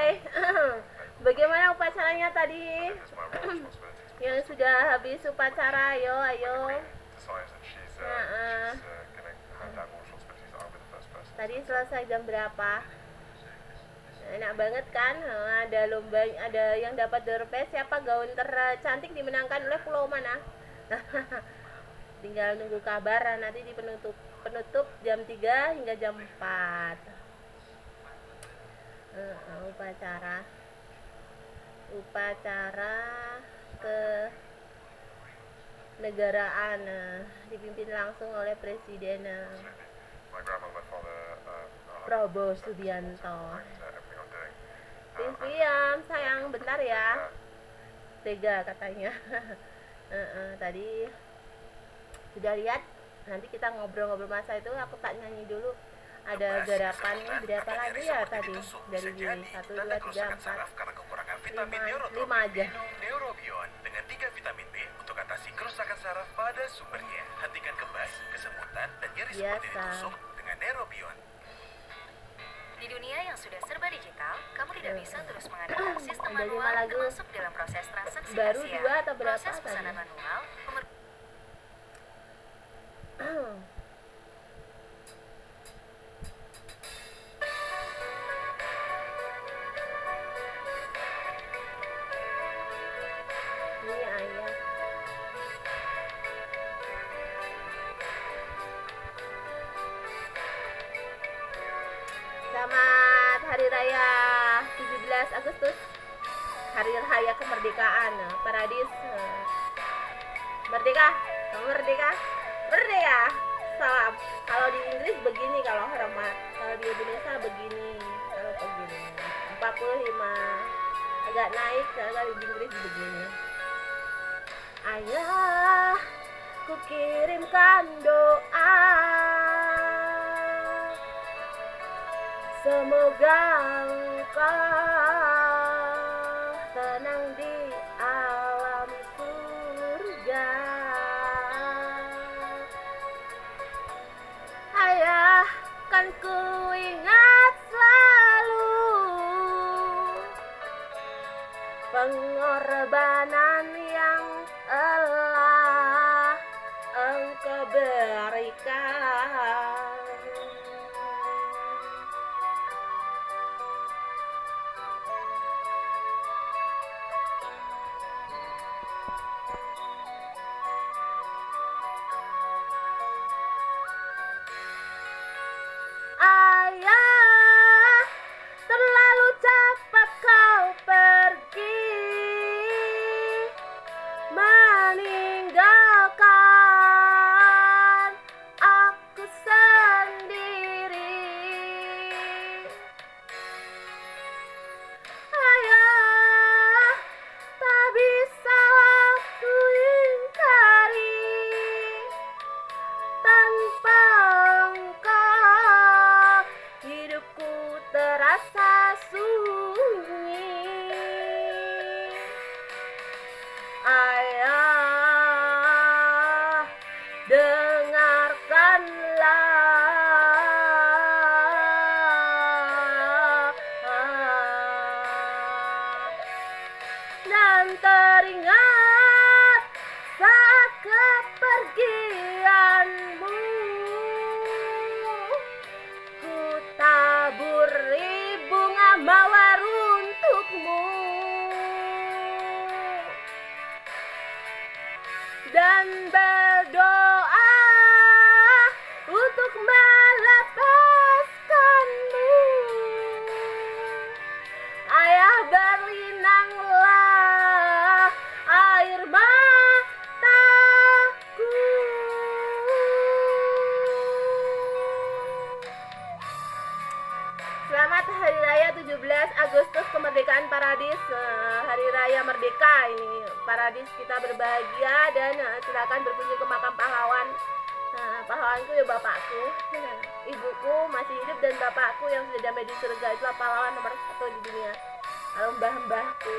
Hai. Bagaimana upacaranya tadi? Yang sudah habis upacara, ayo, ayo. Nah, tadi selesai jam berapa? Enak banget kan? Ada lomba, ada yang dapat door prize. Siapa gaun tercantik dimenangkan oleh pulau mana? Tinggal nunggu kabar nanti di penutup jam 3 hingga jam 4. Upacara ke negaraan dipimpin langsung oleh Presiden Prabowo Subianto. Vivian, sayang bentar ya. Tega katanya. Tadi sudah lihat, nanti kita ngobrol-ngobrol masa itu. Aku tak nyanyi dulu. Ada garapan berapa lagi ya tadi dari Juli? 1, 2, 3, 4, 5 aja. Neurobion dengan 3 vitamin B untuk atasi kerusakan saraf pada sumbernya. Hentikan kebas, kesemutan, dan nyeri seperti ditusuk dengan Neurobion. Di dunia yang sudah serba digital, kamu tidak bisa terus mengadakan sistem manual termasuk dalam proses transaksi baru Asia. 2 atau berapa Proses pesanan manual ini ayah. Selamat Hari Raya 17 Agustus, Hari Raya Kemerdekaan. Paradis Merdeka, merdeka, merdeka. Salam. Kalau di Inggris begini, kalau hormat. Kalau di Indonesia begini. Kalau begini 45 agak naik. Kalau di Inggris begini. Ayah, ku kirimkan doa, semoga engkau tenang di alam surga. Ayah, kan ku ingat selalu pengorbanan yang telah engkau berikan. Ayah, terlalu cepat kau pergi, meninggalkan aku sendiri. Ayah, tak bisa aku ingkari, tanpa engkau hidupku terasa sunyi. Ayah, dengarkanlah dan teringat saat kepergianmu, ku taburi bunga mawar untukmu dan berdoa untuk melepaskanmu. Ayah, berlinanglah air mataku. Selamat Hari Raya 17 Agustus, kemerdekaan Paradis. Hari Raya Merdeka ini. Paradis kita berbahagia dan silakan berkunjung ke makam pahlawan. Pahlawanku ya bapakku. Ibuku masih hidup dan bapakku yang sudah damai di surga. Itulah pahlawan nomor 1 di dunia. Lalu mbah-mbahku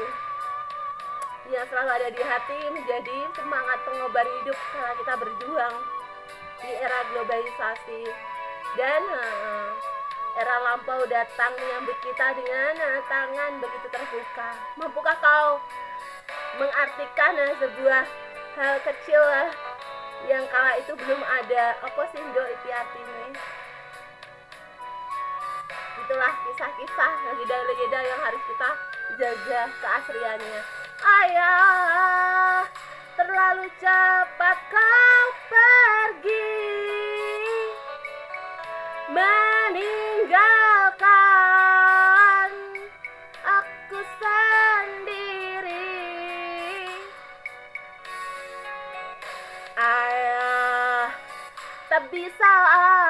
yang selalu ada di hati, menjadi semangat pengobar hidup karena kita berjuang di era globalisasi. Dan era lampau datang menyambut kita dengan tangan begitu terbuka. Mampukah kau mengartikan sebuah hal kecil yang kala itu belum ada? Apa sih Indo itu artinya? Itulah kisah-kisah legenda-legenda yang harus kita jaga keasliannya. Ayah, terlalu cepat kau pergi, meninggalkan aku sendiri. Ayah, tak bisa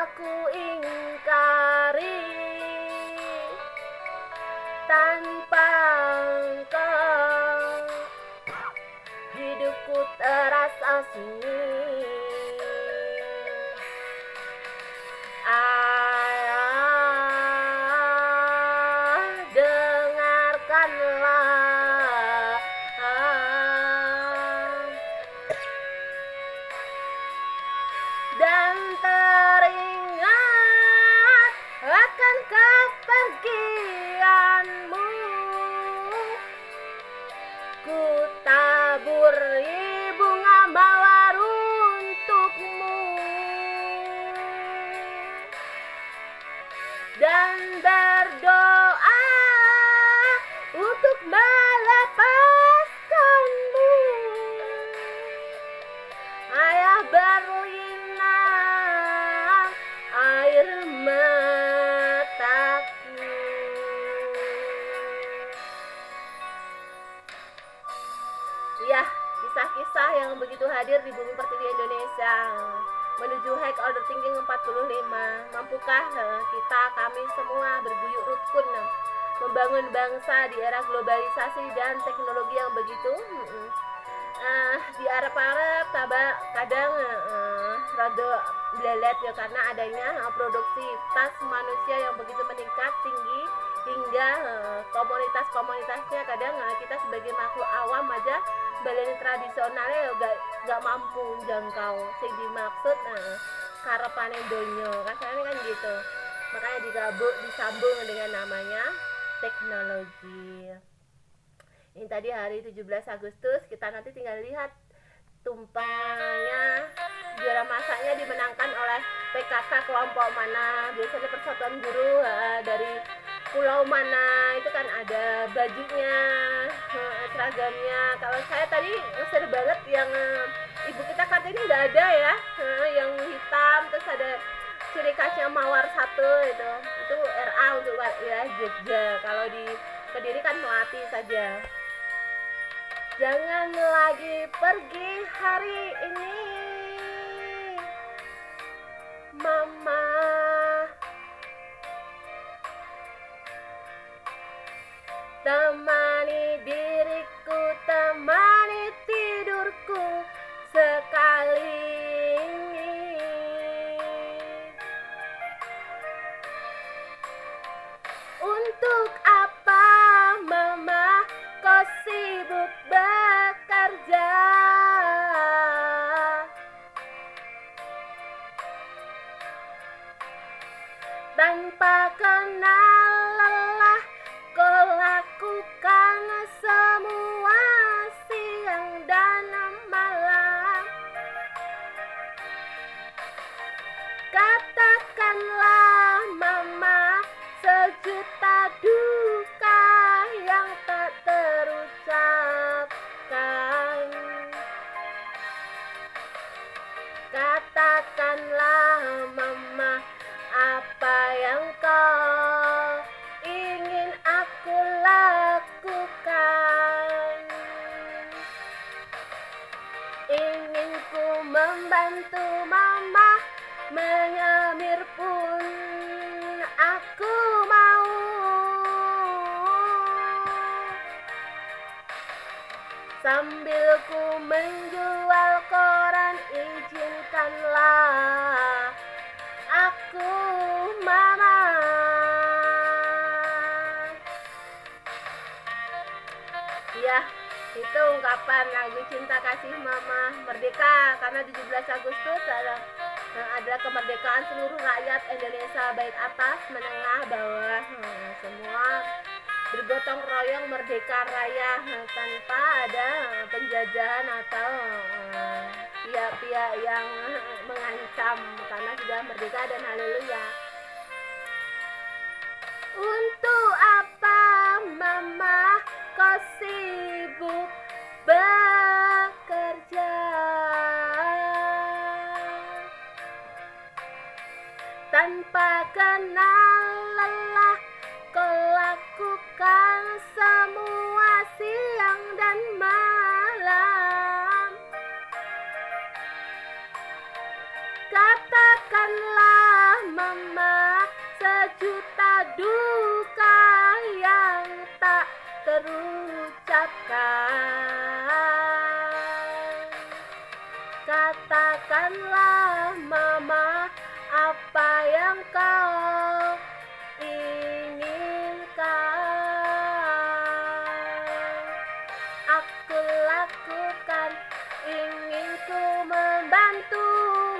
aku ingkari, tanpa engkau hidupku terasa sunyi. Ayah, dengarkanlah dan teringat akan kepergianmu. Ku taburi bunga mawar untukmu dan berdoa untuk melepaskanmu. Ayah berlinang air mataku. Ya, kisah-kisah yang begitu hadir di Bumi Pertiwi Indonesia menuju High Order Thinking 45. Mampukah kami semua berguyuk rukun membangun bangsa di era globalisasi dan teknologi yang begitu diarep-arep kadang rada blelet ya, karena adanya produktivitas manusia yang begitu meningkat tinggi hingga komunitas-komunitasnya kadang kita sebagai makhluk awam aja baleni tradisionalnya gak mampu jangkau sing dimaksud karepane donya kasarnya kan gitu. Makanya disambung dengan namanya teknologi. Ini tadi hari 17 Agustus, kita nanti tinggal lihat tumpangnya juara masaknya dimenangkan oleh PKK kelompok mana, biasanya Persatuan Guru dari pulau mana, itu kan ada bajunya, seragamnya. Kalau saya tadi seru banget yang ibu kita Kartini nggak ada ya, yang hitam terus ada ciri khasnya mawar satu itu RA untuk wilayah Jogja. Kalau di Kediri kan Melati saja. Jangan lagi pergi hari ini, Mama. Temani diriku, temani tidurku sekali ini. Untuk apa Mama kau sibuk bekerja? Tanpa kenal lelah kau lakukan semua siang dan malam. Katakanlah Mama sejuta duka yang tak terucapkan. Katakanlah Mama apa yang kau ingin aku lakukan. Ingin ku membantu Mama menyemir pun aku mau. Sambil ku menjual koran, izinkanlah aku Mama. Ya, itu ungkapan lagu cinta kasih Mama Merdeka karena 17 Agustus adalah kemerdekaan seluruh rakyat Indonesia, baik atas, menengah, bawah, semua bergotong royong merdeka raya tanpa ada penjajahan atau pihak-pihak yang mengancam, karena sudah merdeka dan haleluya. Untuk apa mama kau sibuk bekerja tanpa kenal lelah, kau lakukan semua siang dan malam. Katakanlah mama sejuta duka yang tak terucapkan. Katakanlah mama apa yang kau inginkan. Aku lakukan, ingin ku membantu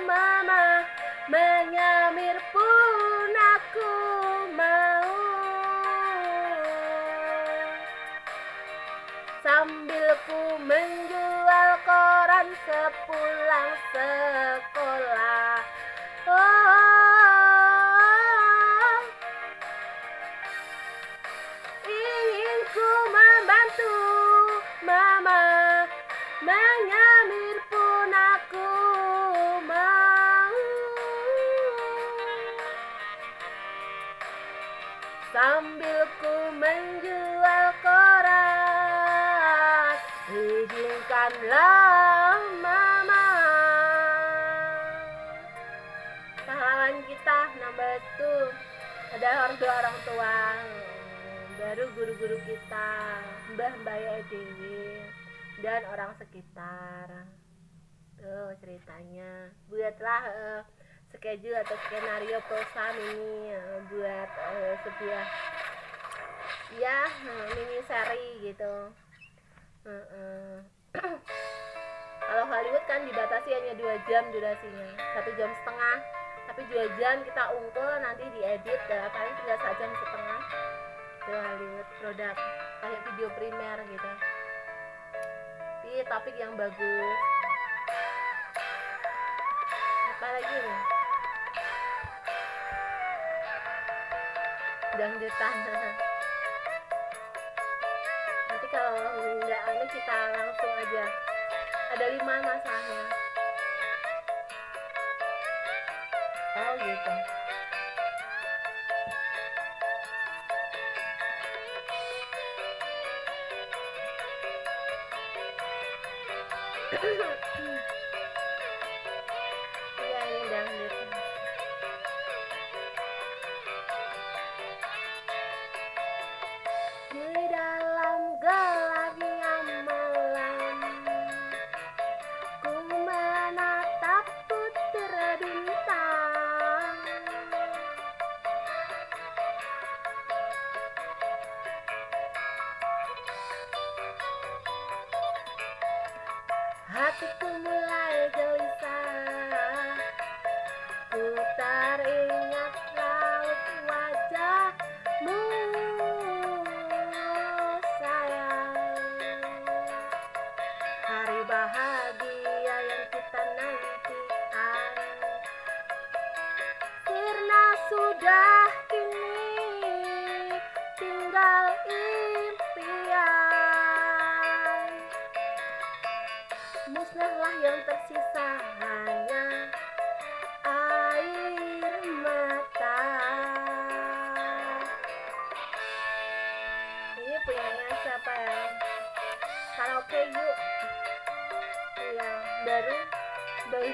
mama, menyamir pun aku mau. Sambil ku menjual koran sepulang sekolah. Oh, ingin ku membantu mama, menyamir pun aku mau. Sambil ku menjual koran, izinkanlah mama. Pahlawan kita nomor 2 adalah orang tua, baru guru-guru kita, mbah-mbah Dewi, dan orang sekitar. Tuh ceritanya. Buatlah schedule atau skenario perusahaan ini buat sebuah mini seri gitu. Kalau Hollywood kan dibatasi hanya 2 jam durasinya, 1,5 jam, tapi 2 jam kita ungkul, nanti diedit paling tinggal 1,5 jam. Itu Hollywood produk kayak video primer gitu, tapi topik yang bagus. Apalagi nih, dangdutan. Nanti kalau nggak kita langsung aja, ada 5 masalahnya. Oh gitu. Iya, ini dangdut. Di dalam gelapnya malam, ku menatap putra bintang. Hatiku mulai gelisah, ku teringat raut wajahmu sayang. Hari bahagia yang kita nantikan sirna sudah, kini tinggal impian. Musnahlah yang tersisa hanya air mata. Ini punyanya siapa ya? Karaoke yuk. Iya, baru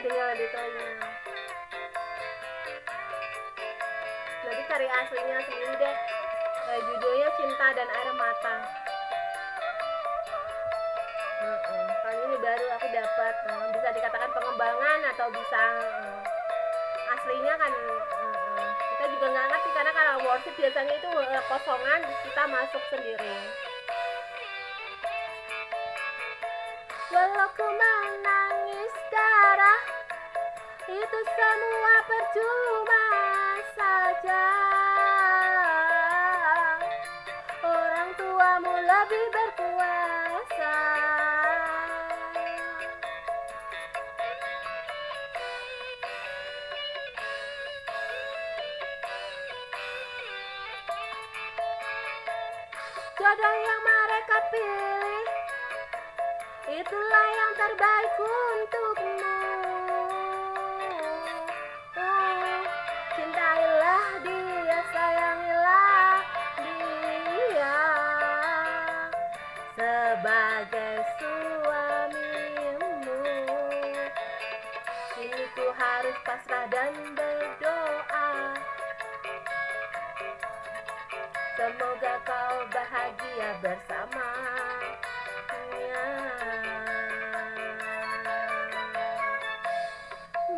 tinggal di telinga. Nanti cari aslinya sendiri deh. Judulnya Cinta dan Air Mata. Kali ini baru aku dapat, bisa dikatakan pengembangan atau bisa aslinya kan. Kita juga nggak ngerti, karena kalau worship biasanya itu kosongan, kita masuk sendiri. Walau ku menangis darah itu semua percuma saja. Orang tuamu lebih berkuasa. Jodoh yang mereka pilih, itulah yang terbaik untukmu. Cintailah dia, sayangilah dia sebagai suamimu. Kini ku harus pasrah dan berdoa, semoga kau bahagia bersamanya.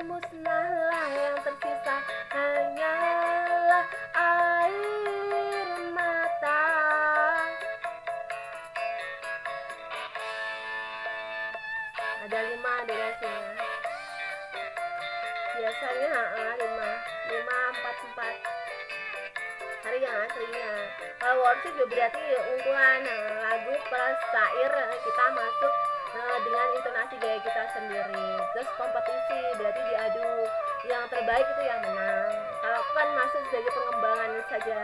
Musnahlah yang tersisa, hanyalah air mata. Ada 5 durasinya. Biasanya 5, 4. Hari yang aslinya. Kalau worksheet juga berarti unggulan lagu plus syair kita masuk dengan intonasi gaya kita sendiri. Terus kompetisi berarti diadu, yang terbaik itu yang menang. Kalau aku kan masuk sebagai pengembangan saja.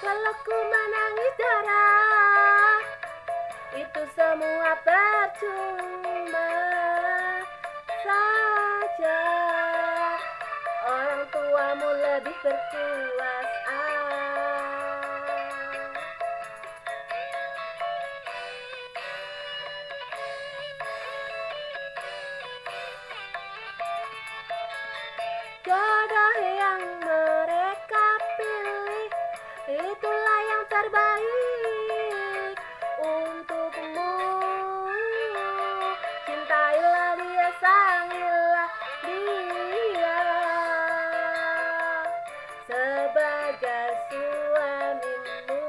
Kalau ku menangis darah, itu semua percuma saja. Orang tuamu lebih berkuasa. Jodoh yang mereka pilih, itulah yang terbaik untukmu. Cintailah dia, sayangilah dia sebagai suamimu.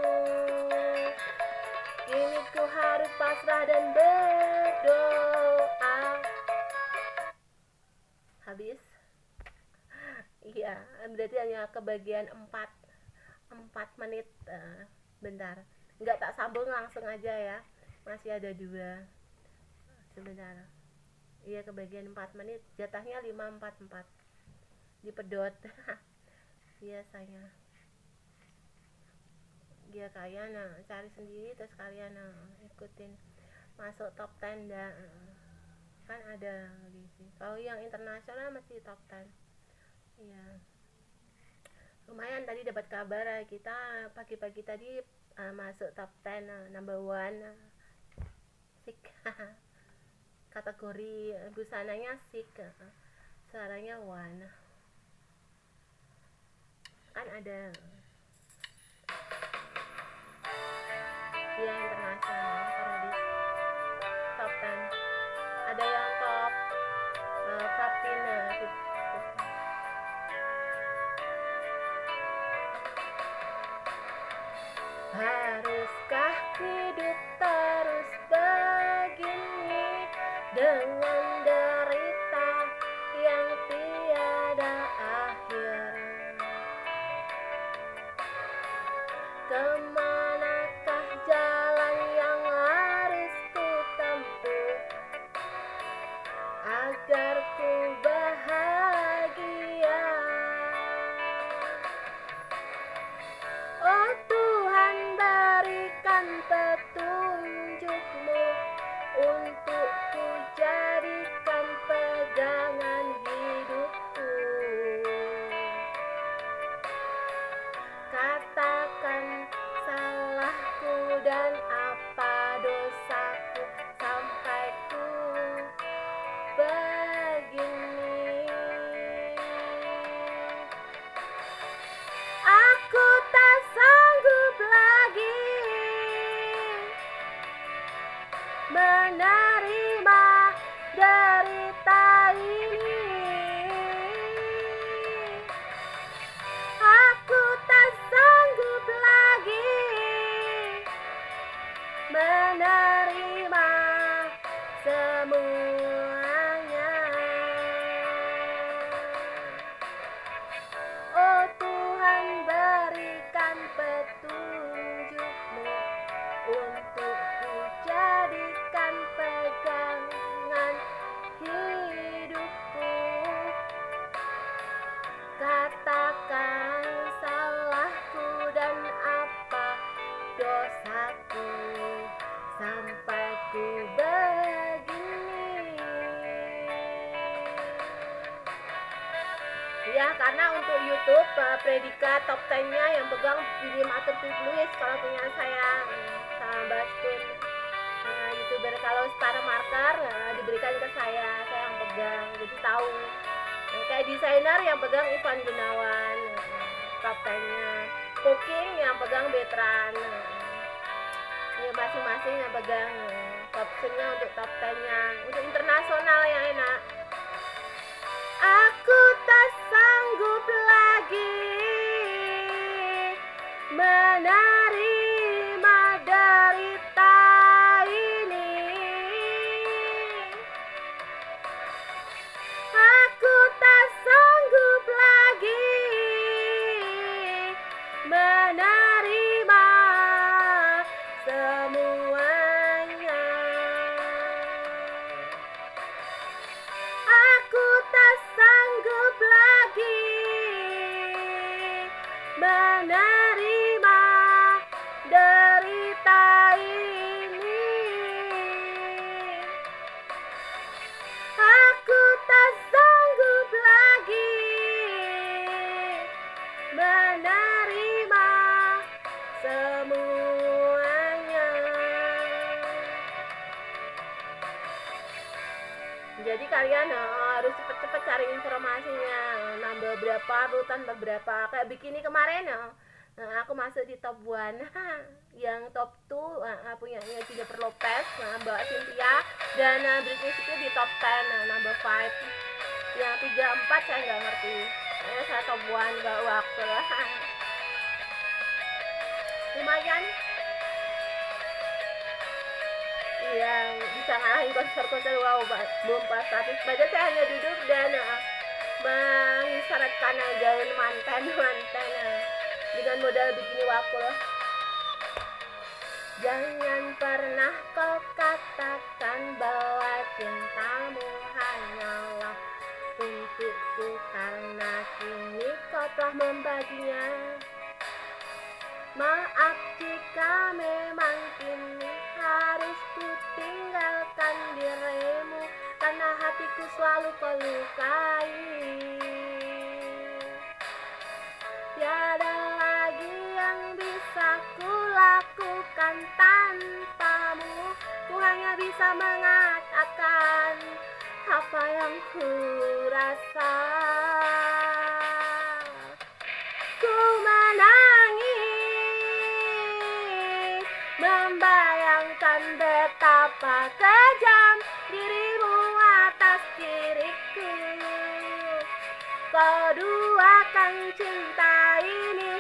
Kini ku harus pasrah dan berdoa. Habis? Iya, berarti hanya kebagian 4 menit. Bentar, nggak tak sambung langsung aja ya, masih ada 2 sebentar. Iya, kebagian 4 menit, jatahnya 5-4 dipedot. Biasanya ya kalian cari sendiri, terus kalian ikutin masuk top 10 dah. Kan ada di sini. Kalau yang internasional masih top 10. Iya, lumayan tadi dapat kabar kita pagi-pagi tadi masuk top 10 number 1 sik. Kategori busananya sik, suaranya one. Kan ada dia internasional paradis top 10, ada yang top 15 gitu. Haruskah hidup terus begini dengan derita yang tiada akhir? Kemanakah jalan yang harus ku tempuh agar ku bahagia? Oh Tuhan, berikan petunjuk-Mu untuk ku jadikan pegangan hidupku. Katakan salahku dan apa dosaku sampai ku begini. ya, karena untuk YouTube predikat top 10-nya yang pegang William Arthur Lewis kalau punya saya sama Baskun. YouTuber kalau Star Marker diberikan ke saya yang pegang, jadi tahu. Kayak desainer yang pegang Ivan Gunawan, top 10-nya. Cooking yang pegang Betran. Ya masing-masing yang pegang top 10-nya untuk top 10-nya. Untuk internasional yang enak. Aku tak sanggup lagi menerima derita ini. Aku tak sanggup lagi menerima semuanya. Aku tak sanggup lagi menerima derita ini. Aku tak sanggup lagi menerima semuanya. Jadi kalian harus cepet-cepet cari informasinya, nambah berapa, rutan berapa. Kayak bikini kemarin aku masuk di top 1. Yang top 2 punyanya Jennifer Lopez, Mbak Cynthia, dan Britney Spears di top 10, number 5. Yang 3, 4 saya nggak ngerti. Saya top 1 nggak waktu. Lumayan. Yang bisa ngalahin konser-konser wow bomba status. Padahal saya hanya duduk dan mengisyaratkan gaun manten dengan modal bikini wakul. Jangan pernah kau katakan bahwa cintamu hanyalah untukku, karena kini kau telah membaginya. Maaf jika memang kini harus ku tinggalkan dirimu, karena hatiku selalu kau lukai. Tiada lagi yang bisa ku lakukan tanpamu. Ku hanya bisa mengatakan apa yang ku rasa. Ku menangis membayangkan betapa kejam dirimu atas diriku. Kau duakan cinta ini,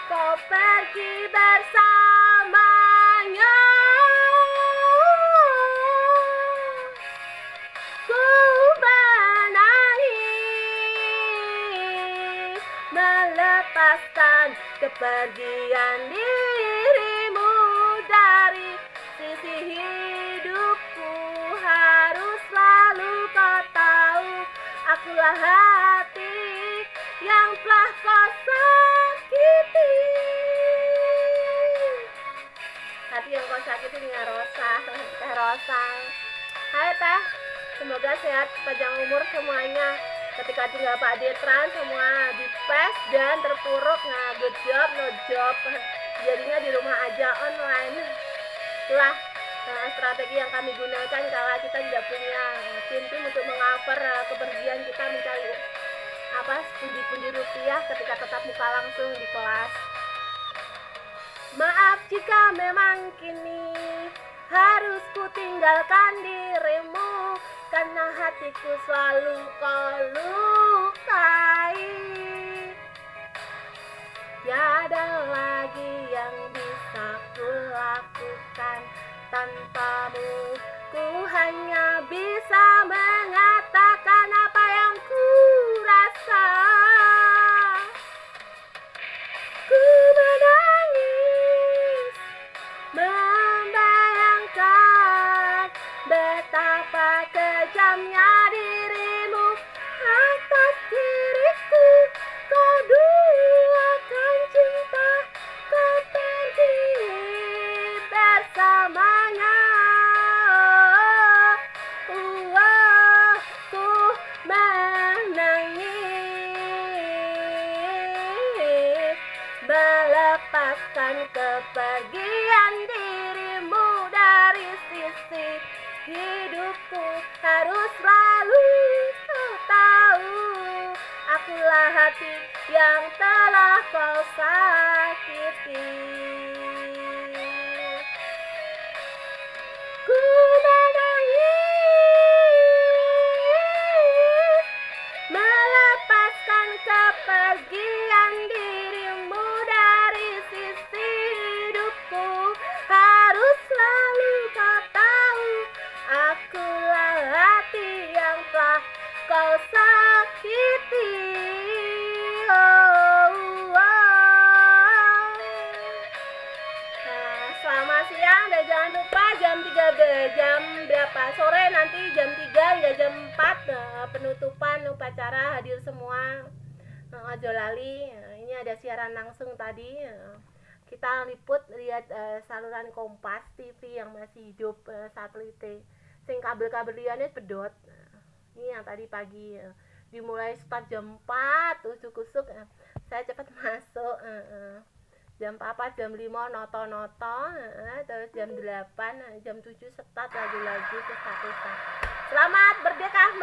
kau pergi bersamanya. Ku menangis melepaskan kepergian dirimu dari sisi hidupku. Harus selalu kau tahu, akulah hati yang telah kau sakiti. Hati yang kau sakiti dengan Rosa, Teh Rosa. Hai Teh, semoga sehat panjang umur semuanya. Ketika tinggal Pak Detran semua dipes dan terpuruk, good job, no job. Jadinya di rumah aja online. Itulah strategi yang kami gunakan kalau kita tidak punya tim untuk mengcover kepergian kita mencari pundi-pundi rupiah ketika tetap muka langsung di kelas. Maaf jika memang kini harus ku tinggalkan dirimu, karena hatiku selalu kau lukai. Tiada lagi yang bisa ku lakukan tanpamu. Ku hanya bisa mengatakan apa yang ku rasa. Ku menangis membayangkan betapa kejamnya dirimu atas diriku. Kau duakan cinta, kau pergi bersamanya. Ku menangis melepaskan kepergian dirimu dari sisi hidupku. Harus selalu kau tahu, akulah hati yang telah kau sakiti. Ku menangis melepaskan kepergian dirimu dari sisi hidupku. Harus selalu kau tahu, akulah hati yang telah kau sakiti. Selamat siang dan jangan lupa jam 3 jam berapa sore nanti jam 3 hingga jam 4 penutupan upacara, hadir semua. Ojo lali, ini ada siaran langsung tadi. Kita lihat saluran Kompas TV yang masih hidup, satelit. Sing kabel-kabel liane pedot. Ini yang tadi pagi dimulai start jam 4 usuk-usuk. Saya cepat masuk. Jam 4, jam 5 noto-noto, terus jam 8, jam 7 start lagu-lagu ke statusan. Selamat merdeka.